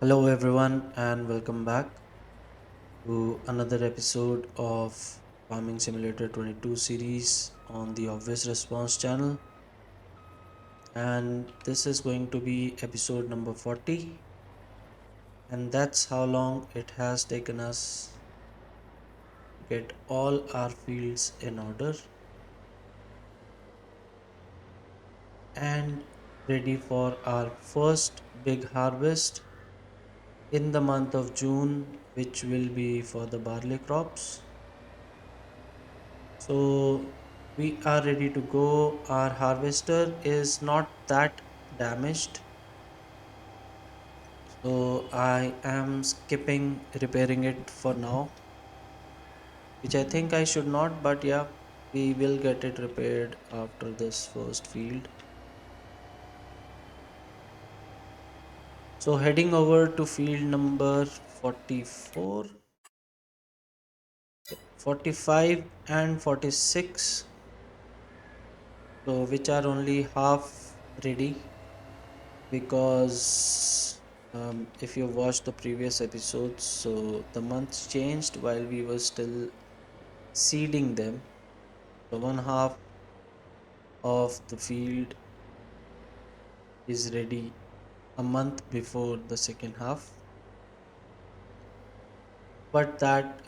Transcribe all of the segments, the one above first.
Hello, everyone, and welcome back to another episode of Farming Simulator 22 series on the Obvious Response channel. And this is going to be episode number 40, and that's how long it has taken us to get all our fields in order and ready for our first big harvest in the month of June, which will be for the barley crops. So we are ready to go. Our harvester is not that damaged. So I am skipping repairing it for now, which I think I should not, but yeah, we will get it repaired after this first field. So heading over to field number 44, 45 and 46. So which are only half ready because if you watched the previous episodes, so the months changed while we were still seeding them. So one half of the field is ready a month before the second half, but that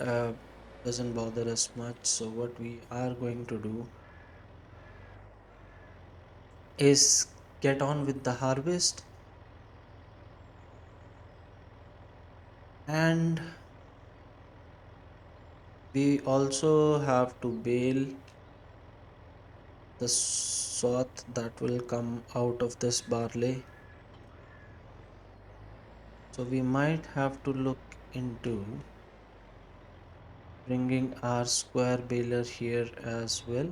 doesn't bother us much. So what we are going to do is get on with the harvest, and we also have to bale the swath that will come out of this barley. So we might have to look into bringing our square baler here as well.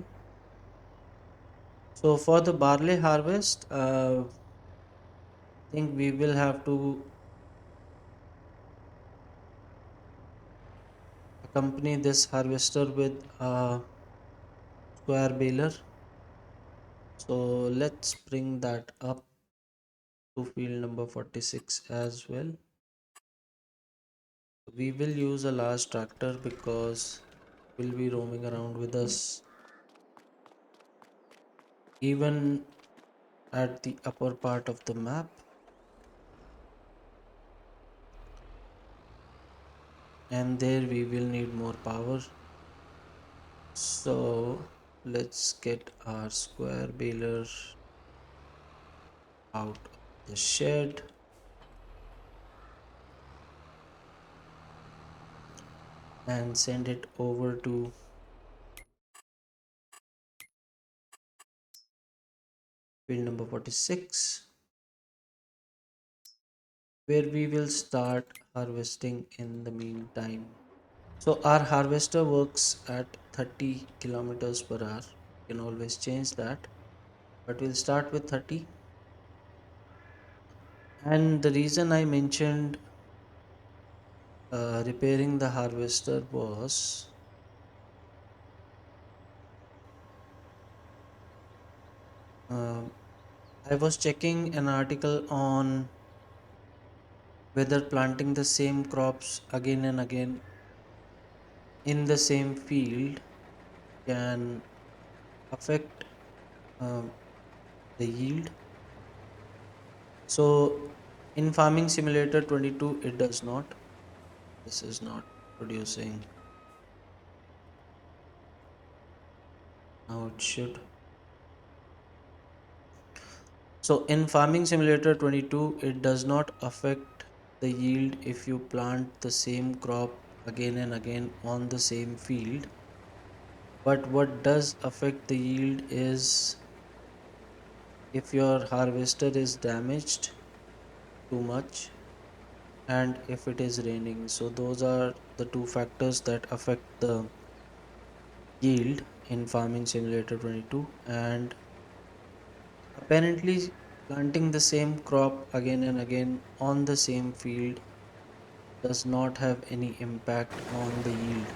So for the barley harvest, I think we will have to accompany this harvester with a square baler. So let's bring that up to field number 46 as well. We will use a large tractor because we'll be roaming around with us even at the upper part of the map, and there we will need more power. So let's get our square baler out of the shed and send it over to field number 46, where we will start harvesting in the meantime. So our harvester works at 30 kilometers per hour. You can always change that, but we'll start with 30. And the reason I mentioned repairing the harvester was um I was checking an article on whether planting the same crops again and again in the same field can affect um, the yield. So in Farming Simulator 22, it does not. This is not producing how it should. So in Farming Simulator 22, it does not affect the yield if you plant the same crop again and again on the same field. But what does affect the yield is if your harvester is damaged too much and if it is raining. So those are the two factors that affect the yield in Farming Simulator 22. And apparently, planting the same crop again and again on the same field does not have any impact on the yield.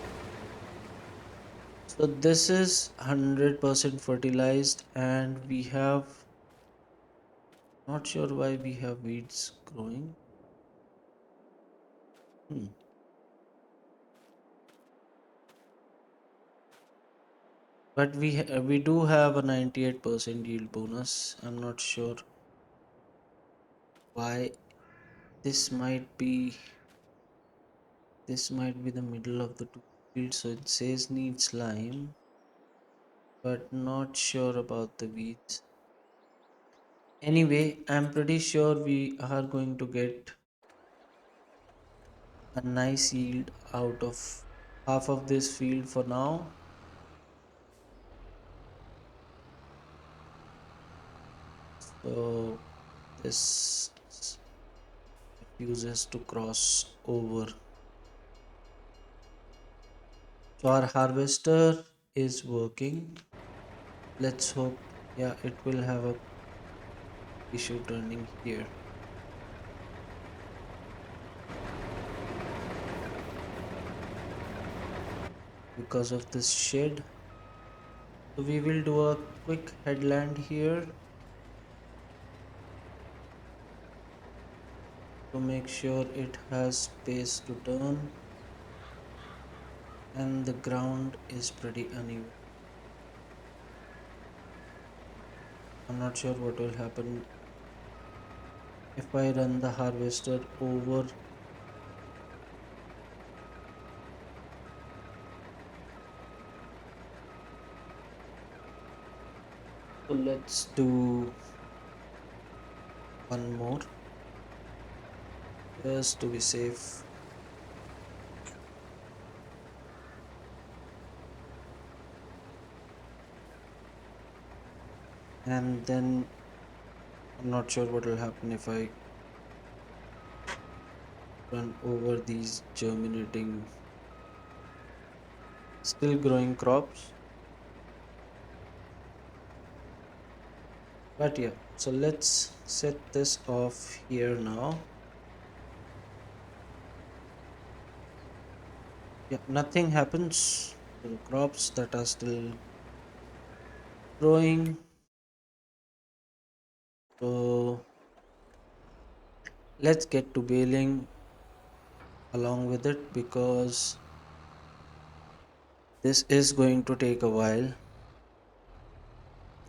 So this is 100% fertilized, and we have not sure why we have weeds growing. Hmm. But we do have a 98% yield bonus. I'm not sure why. This might be this might be the middle of the two fields. So it says needs lime, but not sure about the weeds. Anyway, I'm pretty sure we are going to get a nice yield out of half of this field for now. So this refuses to cross over. So our harvester is working. Let's hope, yeah, it will have a issue turning here because of this shed. So we will do a quick headland here to make sure it has space to turn, and the ground is pretty uneven. I'm not sure what will happen if I run the harvester over. So let's do one more just to be safe. And then I'm not sure what will happen if I run over these germinating, still growing crops. But yeah, so let's set this off here now. Yeah, nothing happens to the crops that are still growing. So let's get to baling along with it because this is going to take a while.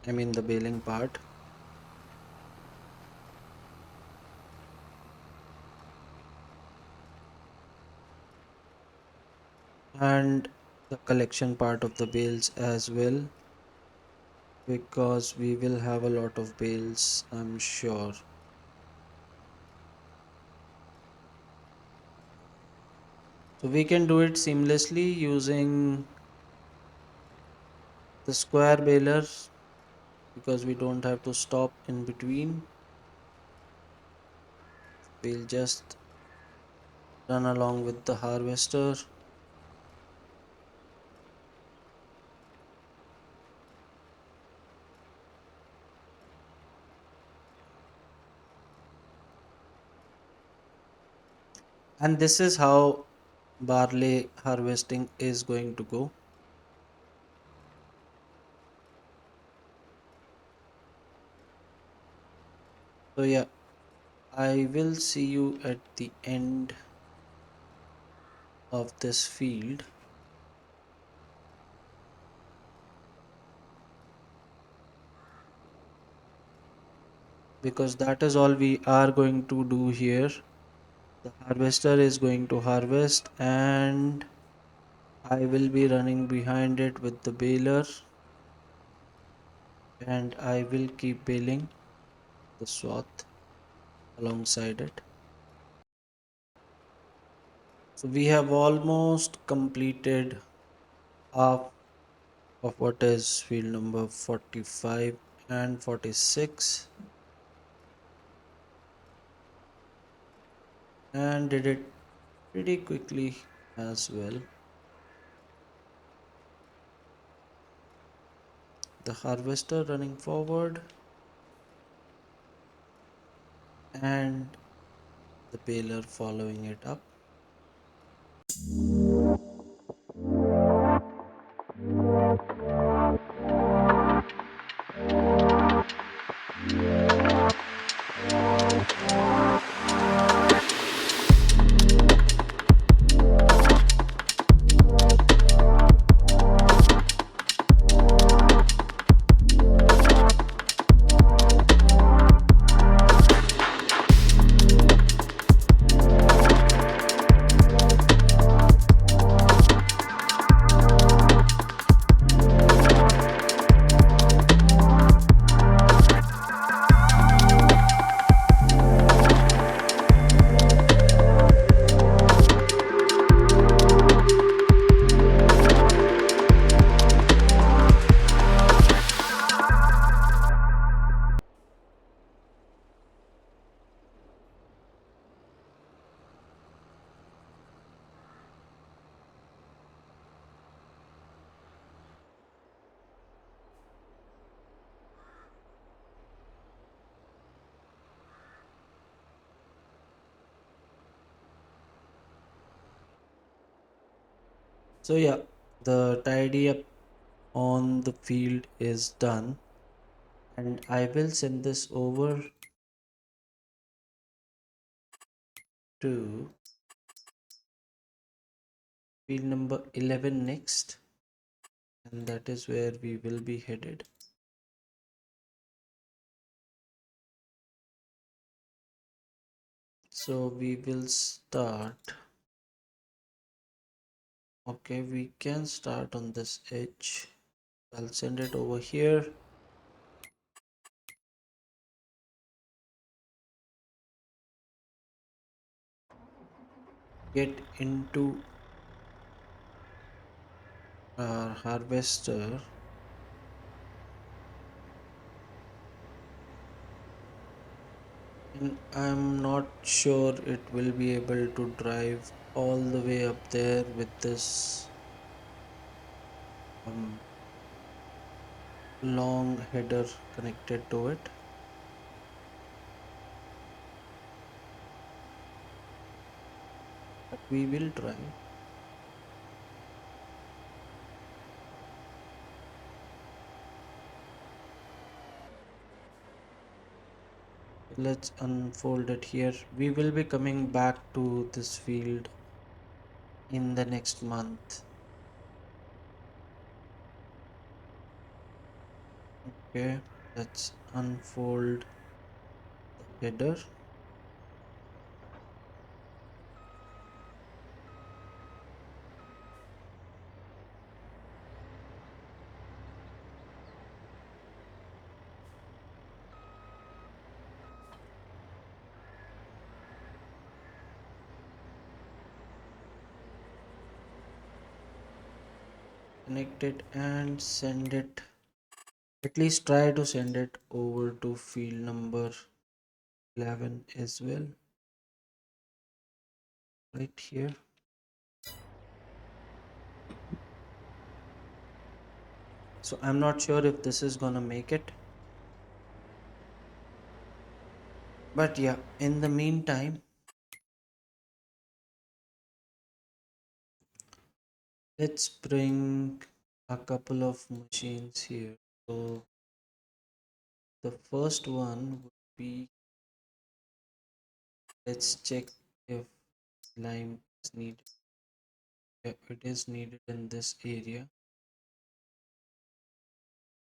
I mean, the baling part. And the collection part of the bales as well, because we will have a lot of bales, I'm sure. So we can do it seamlessly using the square baler because we don't have to stop in between. We'll just run along with the harvester. And this is how barley harvesting is going to go. So yeah, I will see you at the end of this field because that is all we are going to do here. The harvester is going to harvest and I will be running behind it with the baler, and I will keep baling the swath alongside it. So we have almost completed half of what is field number 45 and 46 and did it pretty quickly as well. The harvester running forward and the baler following it up. So yeah, the tidy up on the field is done, and I will send this over to field number 11 next, and that is where we will be headed. So we will start. Okay, we can start on this edge. I'll send it over here. Get into our harvester, and I'm not sure it will be able to drive all the way up there with this um, long header connected to it, but we will try. Let's unfold it here. We will be coming back to this field in the next month. Okay, let's unfold the header. Connect it and send it. At least try to send it over to field number 11 as well, right here. So I'm not sure if this is gonna make it, but yeah, in the meantime, let's bring a couple of machines here. So the first one would be, let's check if lime is needed. Yeah, it is needed in this area.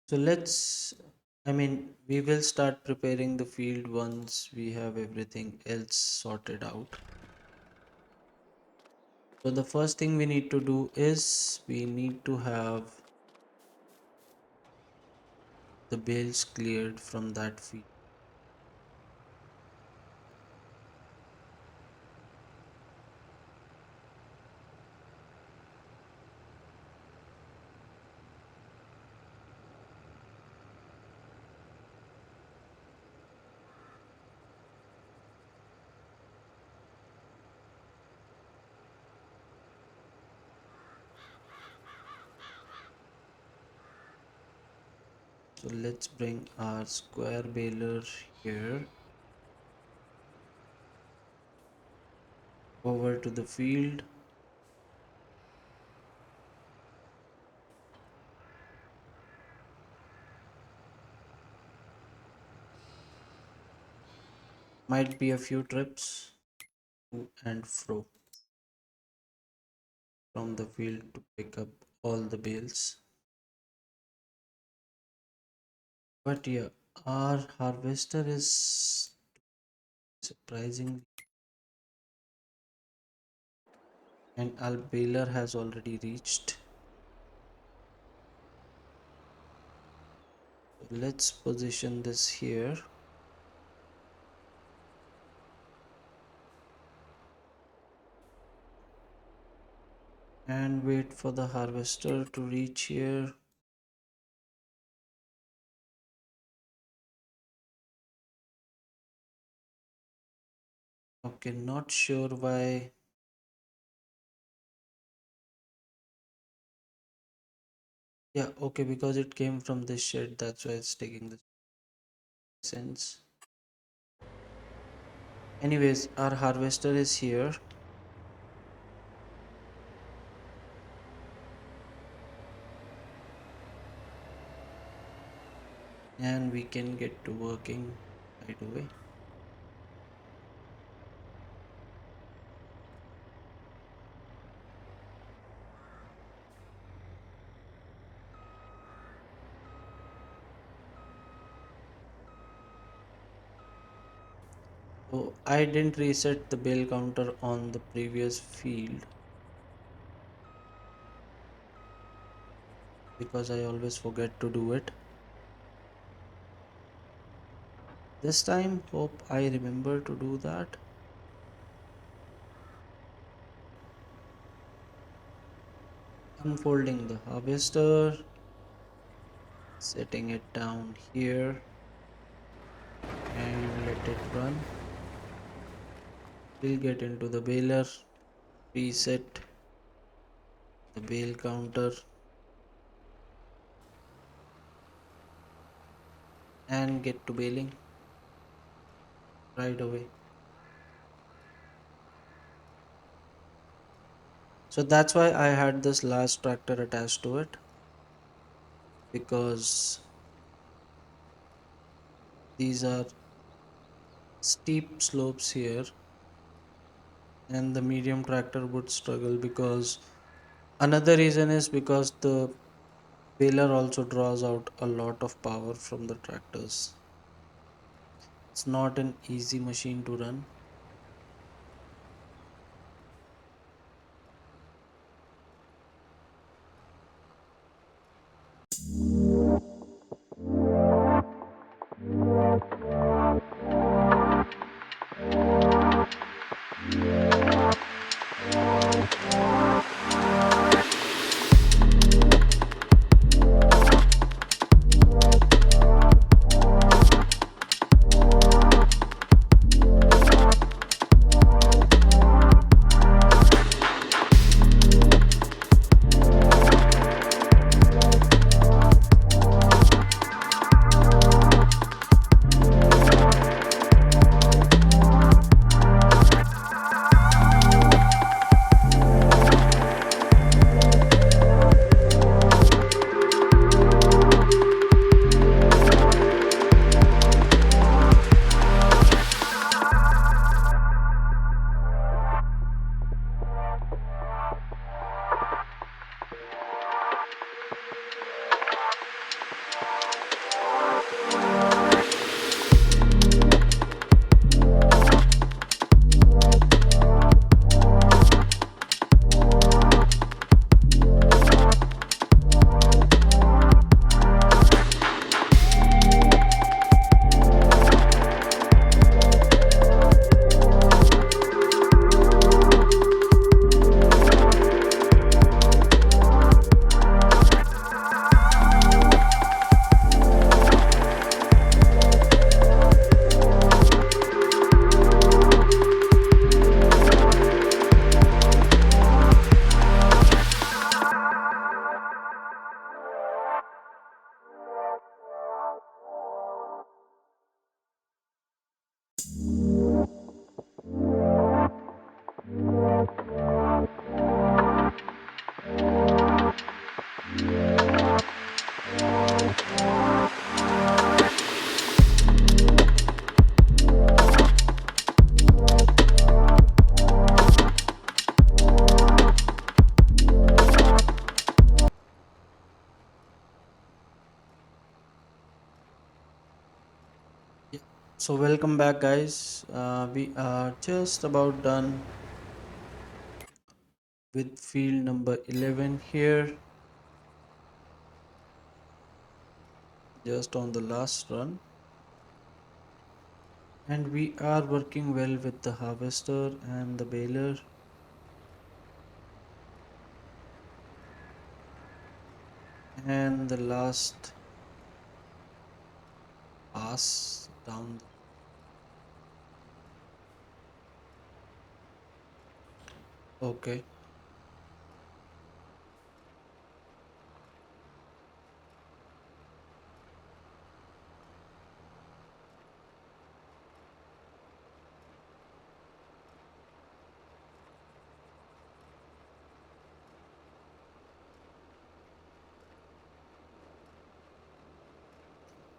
So we will start preparing the field once we have everything else sorted out. So the first thing we need to do is we need to have the bales cleared from that field. So let's bring our square baler here over to the field. Might be a few trips to and fro from the field to pick up all the bales. But yeah, our harvester is surprisingly, and our baler has already reached. So let's position this here and wait for the harvester to reach here. Okay, not sure why. Yeah, okay, because it came from this shed, that's why it's taking the sense. Anyways, our harvester is here. and we can get to working right away. So I didn't reset the bale counter on the previous field because I always forget to do it. This time, hope I remember to do that. Unfolding the harvester, setting it down here and let it run. We'll get into the baler, reset the bale counter and get to baling right away. So that's why I had this last tractor attached to it, because these are steep slopes here and the medium tractor would struggle, because another reason is because the baler also draws out a lot of power from the tractors. It's not an easy machine to run. Yeah. So welcome back, guys. We are just about done with field number 11 here, just on the last run. And we are working well with the harvester and the baler. And the last pass down. Okay.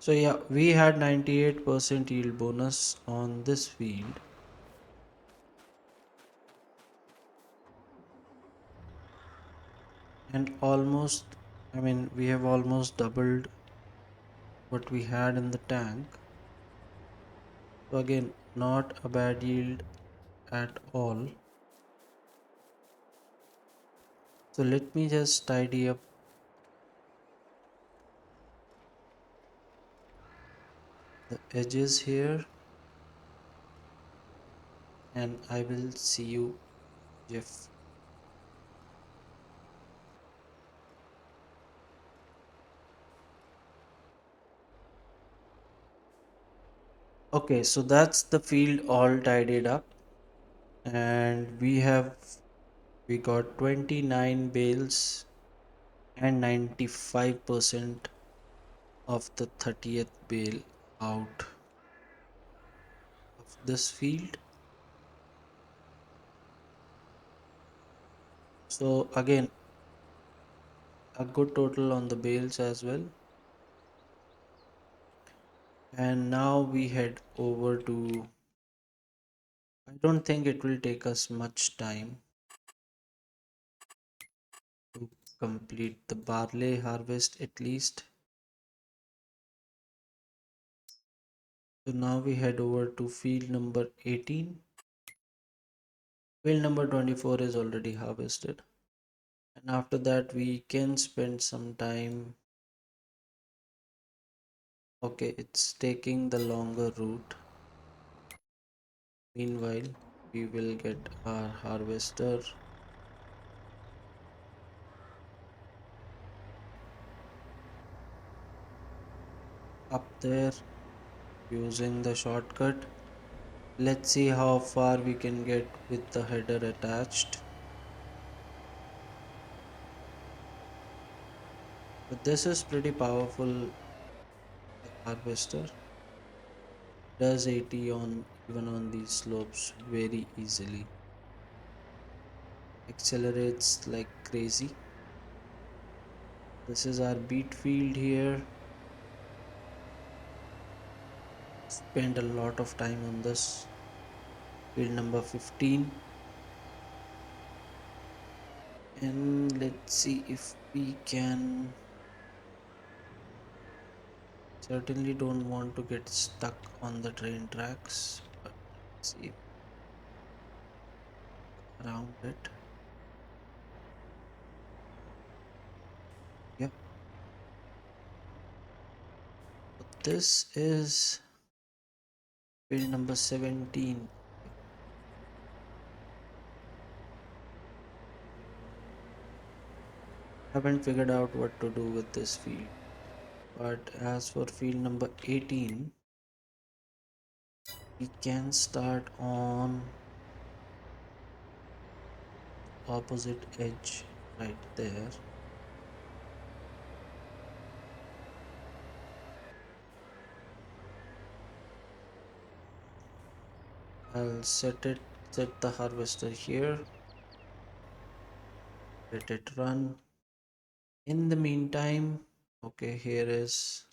So yeah, we had 98% yield bonus on this field, and almost, I mean, we have almost doubled what we had in the tank. So again, not a bad yield at all. So let me just tidy up the edges here, and I will see you, Jeff. Okay, so that's the field all tidied up, and we got 29 bales and 95% of the 30th bale out of this field. So again, a good total on the bales as well. And now we head over to, I don't think it will take us much time to complete the barley harvest at least. So now we head over to field number 18. Field number 24 is already harvested. And after that we can spend some time. Okay, it's taking the longer route. Meanwhile, we will get our harvester up there using the shortcut. Let's see how far we can get with the header attached. But this is pretty powerful. The harvester does 80 on even on these slopes very easily. Accelerates like crazy. This is our beet field here. Spent a lot of time on this. Field number 15. And let's see if we can. Certainly don't want to get stuck on the train tracks, but let's see around it. Yeah, so this is field number 17. Haven't figured out what to do with this field, but as for field number 18, we can start on opposite edge right there. I'll set the harvester here, let it run. In the meantime, okay, here is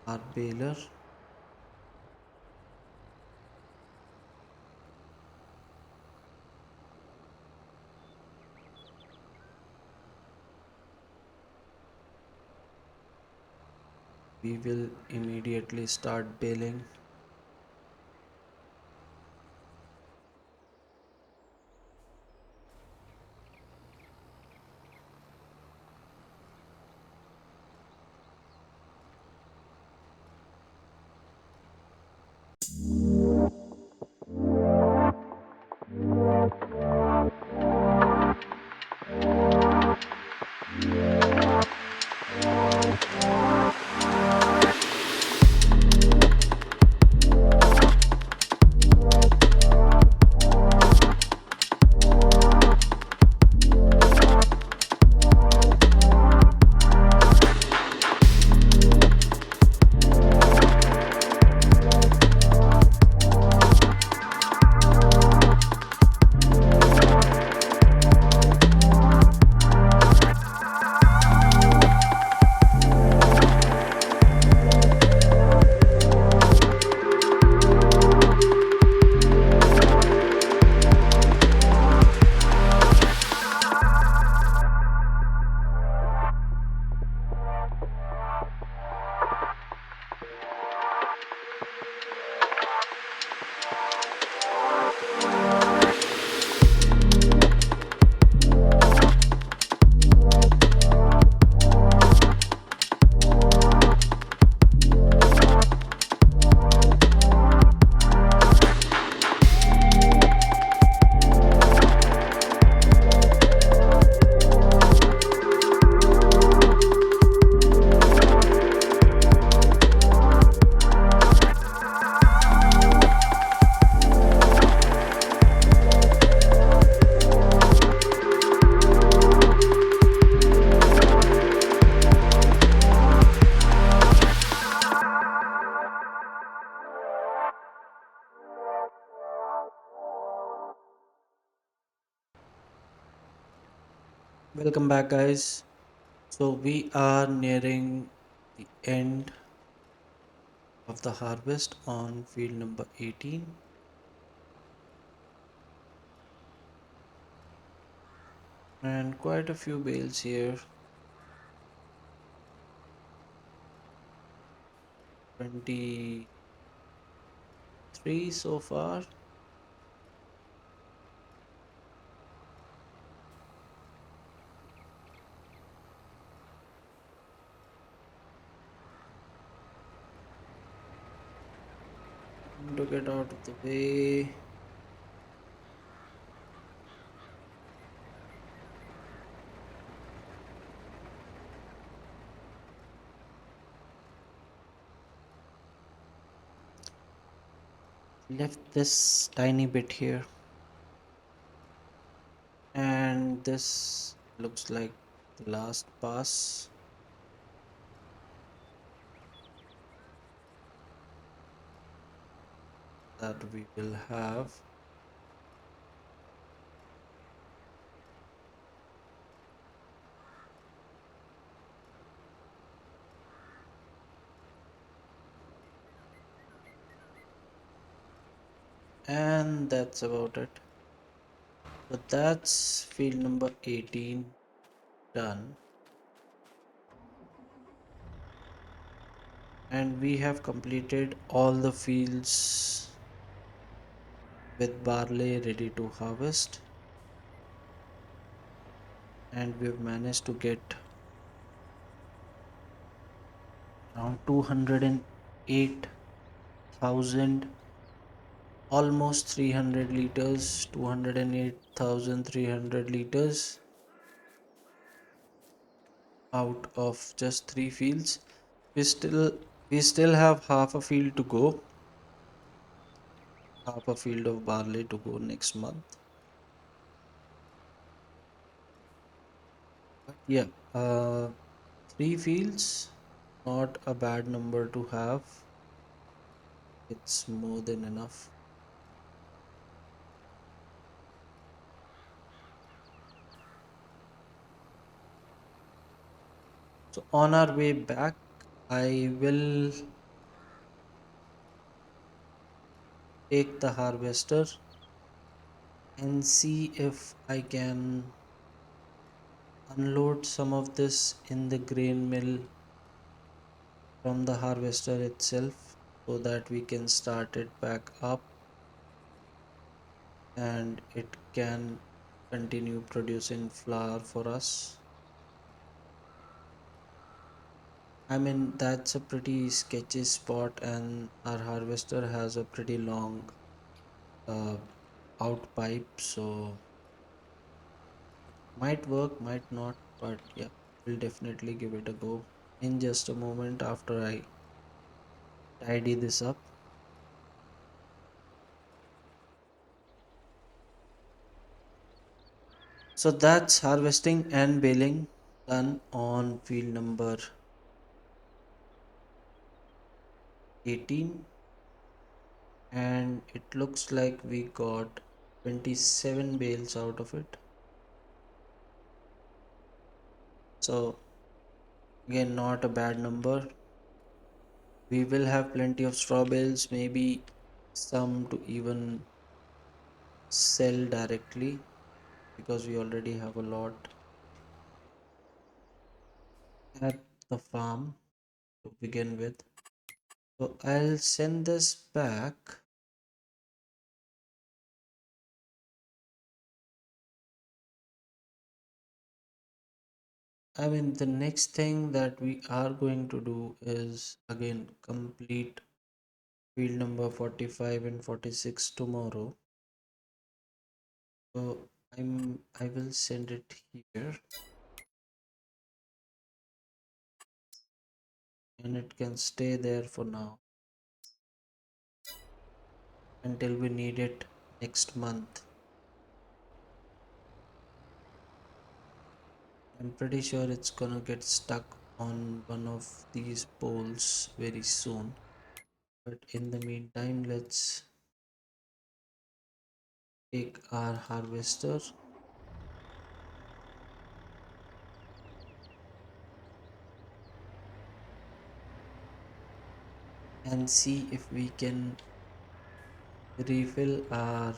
our baler. We will immediately start baling. Welcome back, guys. So, we are nearing the end of the harvest on field number 18, and quite a few bales here, 23 so far. To get out of the way, left this tiny bit here, and this looks like the last pass that we will have. And that's about it. So that's field number 18 done. And we have completed all the fields with barley ready to harvest, and we've managed to get around 208,000, almost 300 liters, 208,300 liters out of just three fields. We still have half a field to go, half a field of barley to go next month. But yeah, three fields, not a bad number to have. It's more than enough. So on our way back, I will take the harvester and see if I can unload some of this in the grain mill from the harvester itself so that we can start it back up and it can continue producing flour for us. I mean, that's a pretty sketchy spot, and our harvester has a pretty long uh, out pipe, so might work, might not, but yeah, we'll definitely give it a go in just a moment after I tidy this up. So that's harvesting and baling done on field number 18, and it looks like we got 27 bales out of it. So again, not a bad number. We will have plenty of straw bales, maybe some to even sell directly because we already have a lot at the farm to begin with. So I'll send this back. I mean, the next thing that we are going to do is again complete field number 45 and 46 tomorrow. So I will send it here, and it can stay there for now until we need it next month. I'm pretty sure it's gonna get stuck on one of these poles very soon. But in the meantime, let's take our harvester and see if we can refill our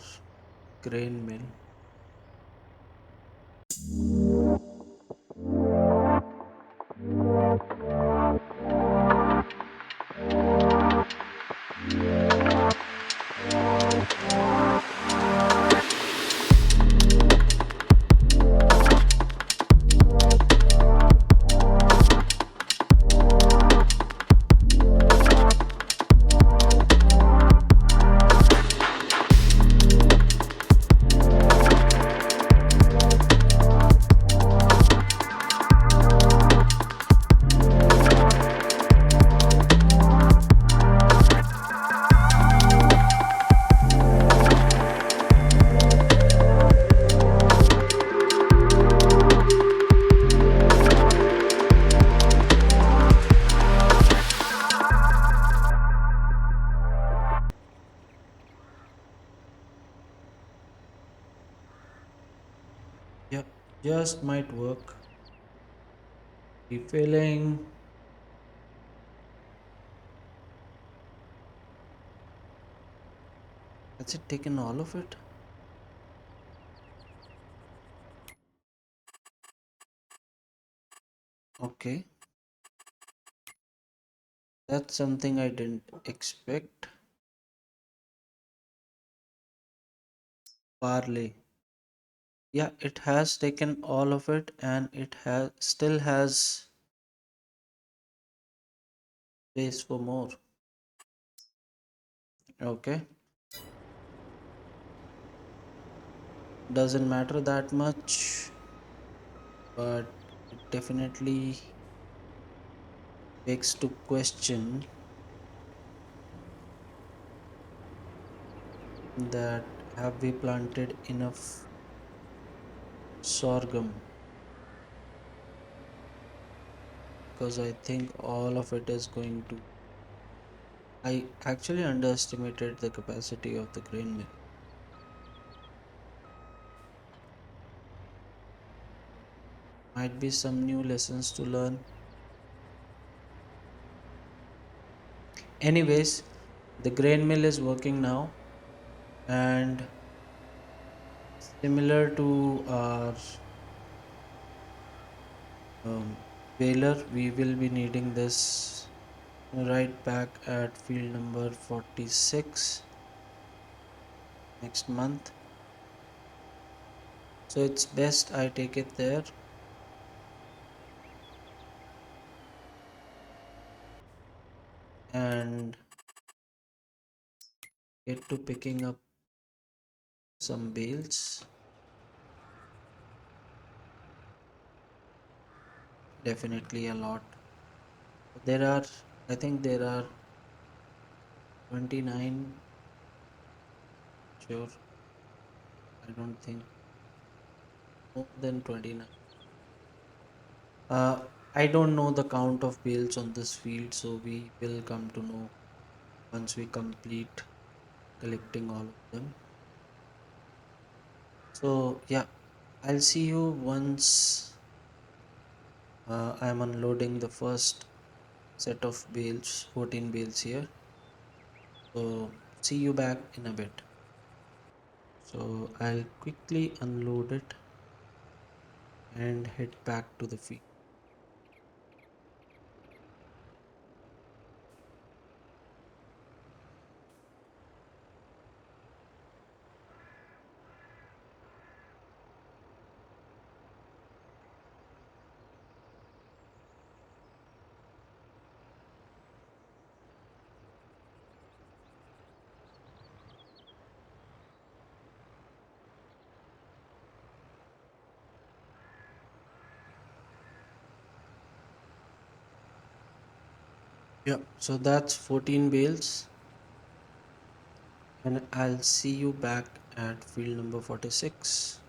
grain mill. Yep, just might work. Refilling. Has it taken all of it? Okay, that's something I didn't expect. Barley. Yeah, it has taken all of it and it has still has space for more. Okay, doesn't matter that much, but it definitely begs to question that have we planted enough sorghum? Because I think all of it is going to. I actually underestimated the capacity of the grain mill. Might be some new lessons to learn. Anyways, the grain mill is working now, and similar to our baler, we will be needing this right back at field number 46 next month. So it's best I take it there and get to picking up some bales. Definitely a lot. There are, I think there are 29, sure, I don't think more than 29. I don't know the count of bales on this field, so we will come to know once we complete collecting all of them. So yeah, I'll see you once I'm unloading the first set of bales, 14 bales here. So see you back in a bit. So I'll quickly unload it and head back to the field. Yeah, so that's 14 bales, and I'll see you back at field number 46.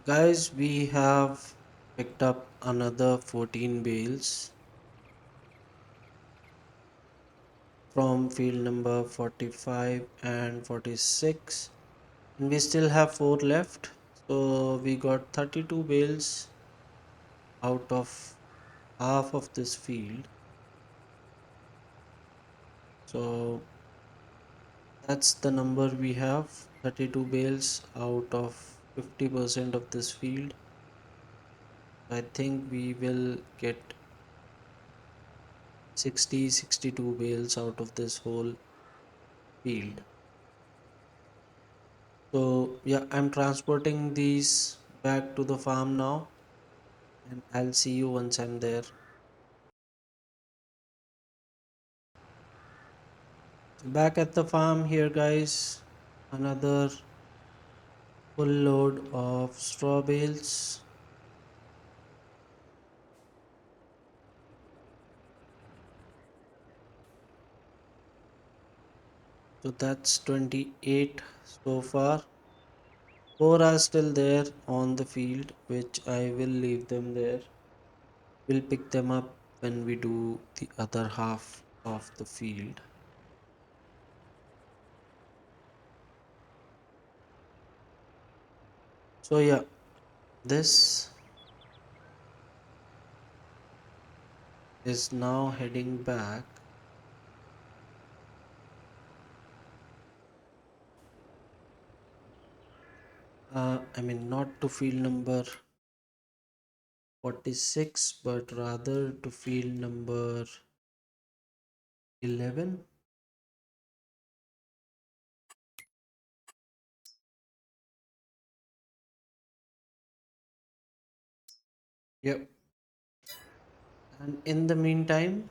Guys, we have picked up another 14 bales, from field number 45 and 46, and we still have 4 left. So we got 32 bales out of half of this field. So that's the number we have, 32 bales out of 50% of this field. I think we will get 62 bales out of this whole field. So yeah, I'm transporting these back to the farm now, and I'll see you once I'm there. So back at the farm here, guys, another full load of straw bales. So that's 28 so far. 4 are still there on the field, which I will leave them there. We'll pick them up when we do the other half of the field. So yeah, this is now heading back. I mean, not to field number 46, but rather to field number 11. Yep. And in the meantime,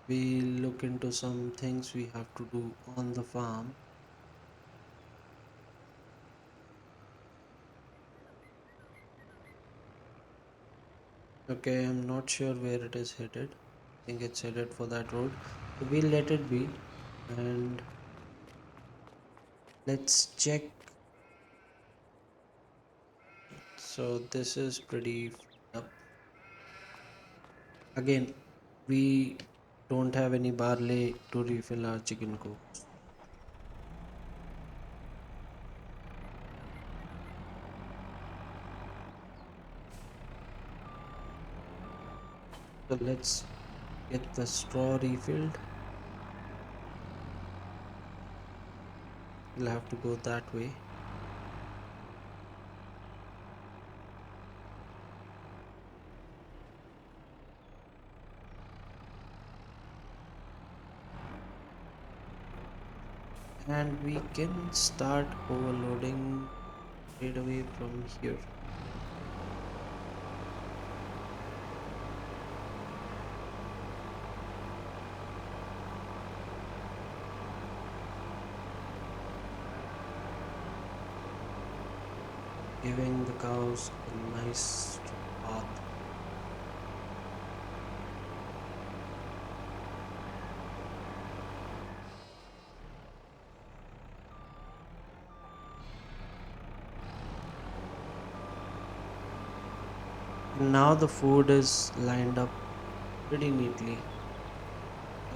we look into some things we have to do on the farm. Okay, I'm not sure where it is headed. I think it's headed for that road. So we'll let it be, and let's check. So this is pretty up. Again, we don't have any barley to refill our chicken coop. So let's get the straw refilled. We'll have to go that way. And we can start overloading straight away from here. Giving the cows a nice bath. And now the food is lined up pretty neatly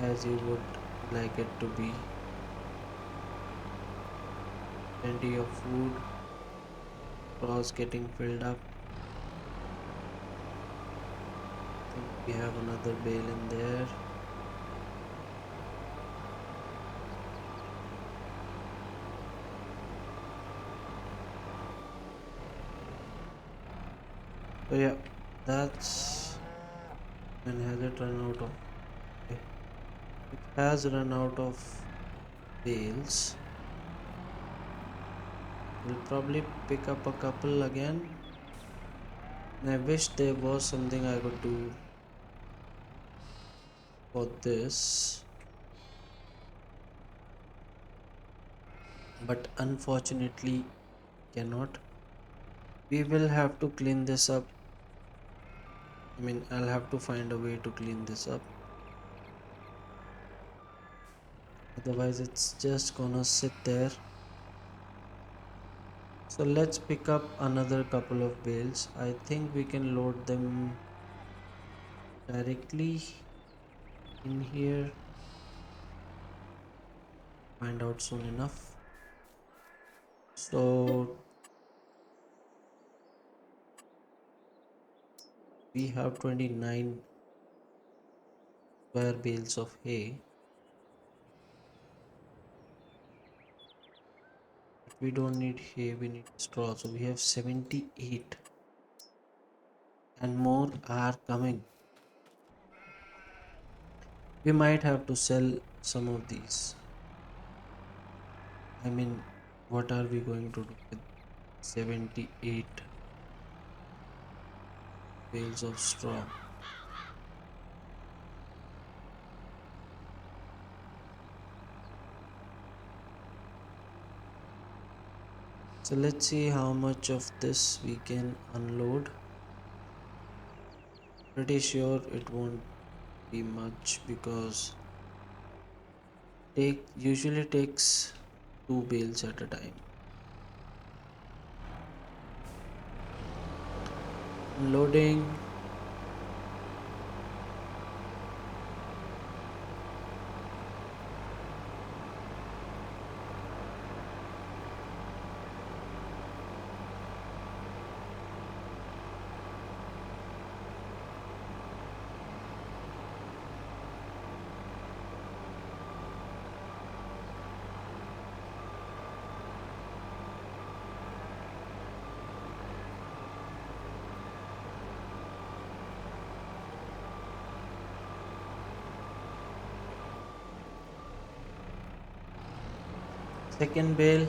as you would like it to be. Plenty of food, straws getting filled up. I think we have another bale in there. So yeah, that's when has it run out of? Okay. It has run out of bales. We'll probably pick up a couple again. And I wish there was something I could do for this, but unfortunately cannot. We will have to clean this up. I mean, I'll have to find a way to clean this up. Otherwise, it's just gonna sit there. So let's pick up another couple of bales. I think we can load them directly in here. Find out soon enough. So we have 29 square bales of hay, but we don't need hay, we need straw. So we have 78 and more are coming. We might have to sell some of these. I mean, what are we going to do with 78 bales of straw? So let's see how much of this we can unload. Pretty sure it won't be much because take usually takes two bales at a time. Unloading. Second bale.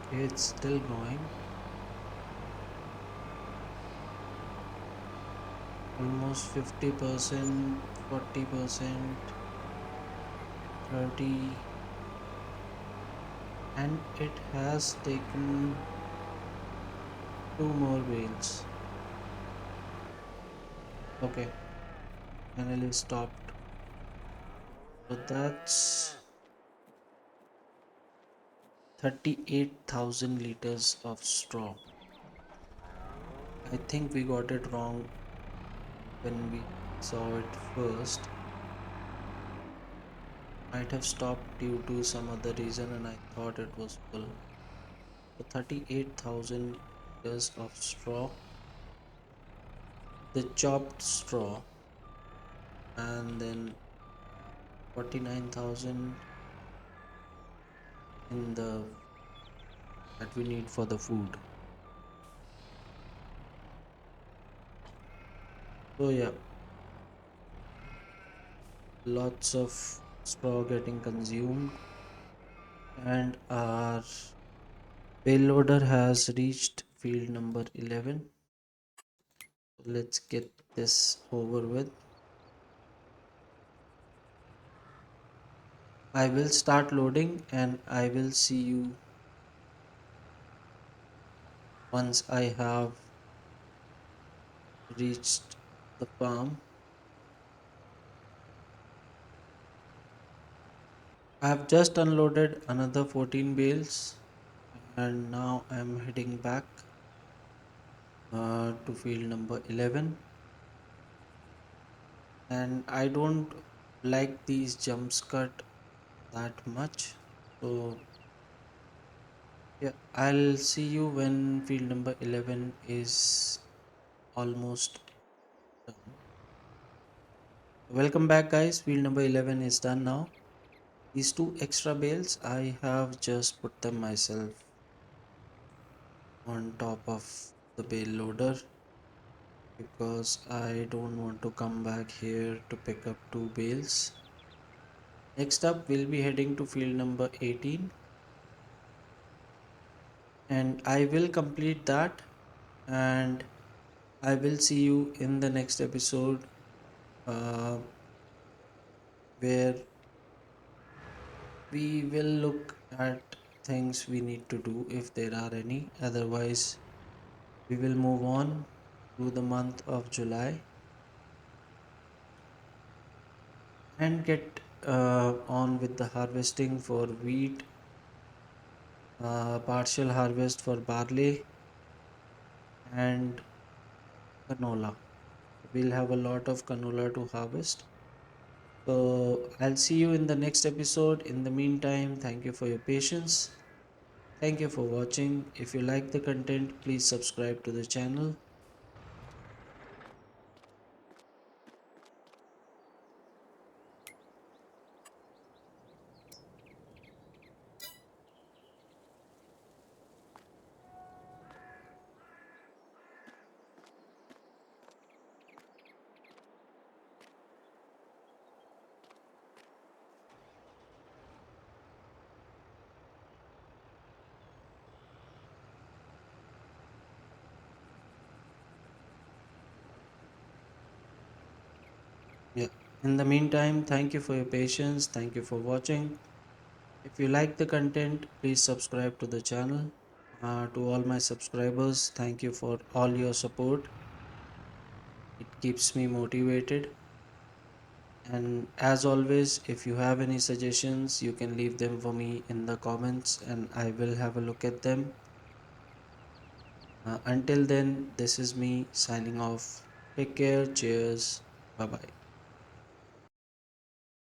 Okay, it's still going. Almost 50%, 40%, 30, and it has taken two more bales. Okay, finally stopped. So that's 38,000 liters of straw. I think we got it wrong when we saw it first. Might have stopped due to some other reason and I thought it was full. So 38,000 liters of straw, the chopped straw, and then 49,000 in the that we need for the food. So yeah, lots of straw getting consumed, and our payloader has reached field number 11. Let's get this over with. I will start loading and I will see you once I have reached the farm. I have just unloaded another 14 bales and now I'm heading back to field number 11, and I don't like these jumps cut that much. So yeah, I'll see you when field number 11 is almost done. Welcome back guys, field number 11 is done now. These two extra bales I have just put them myself on top of the bale loader because I don't want to come back here to pick up two bales. Next up we'll be heading to field number 18 and I will complete that, and I will see you in the next episode uh, where we will look at things we need to do if there are any. Otherwise, we will move on to the month of July. and get on with the harvesting for wheat, partial harvest for barley, and canola. We'll have a lot of canola to harvest. So I'll see you in the next episode. In the meantime, thank you for your patience. Thank you for watching. If you like the content, please subscribe to the channel. Yeah. In the meantime, thank you for your patience. Thank you for watching. If you like the content, please subscribe to the channel. To all my subscribers, thank you for all your support. It keeps me motivated. And as always, if you have any suggestions, you can leave them for me in the comments and I will have a look at them. Until then, this is me signing off. Take care. Cheers. Bye bye.